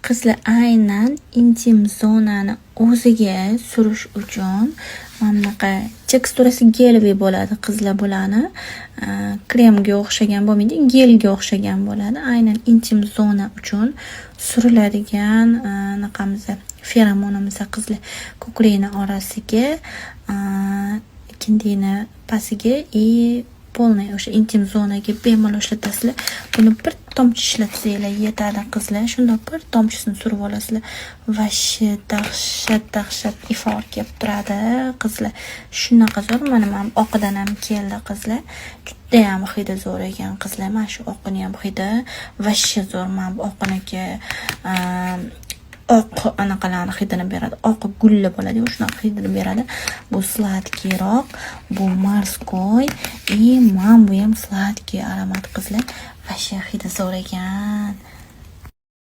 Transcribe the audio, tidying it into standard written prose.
Qizlar aynan intim zonani o'ziga surish uchun mana bunaqa teksturasi gelviy bo'ladi. Qizlar bularni kremga o'xshagan bo'lmaydi, gelga o'xshagan bo'ladi. Aynan intim zona uchun suriladigan anaqamiz feromonimiz qizlar ko'krakni orasiga, kindikni pastiga polniy o'sha intim zonaga bemalol ishlatasizlar. Buni bir tomchi ishlatsanglar yetadi qizlar. Shundoq bir tomchisini surib olasizlar. Vashi dahshat ifor kelib turadi qizlar. Shunaqa zo'r. Mana oqidan ham keldi qizlar. Juda ham hidi zo'r ekan qizlar. Mana shu oqini ham hidi vashi zo'r. Mana bu oqiniki oq anaqalarni hidini beradi. Oq gulli bo'ladi, shunaqa hidini beradi. Bu sladkiyroq, bu morskoy, mana bu ham sladkiy aromat qizlar. Vashi hidi zo'r ekan.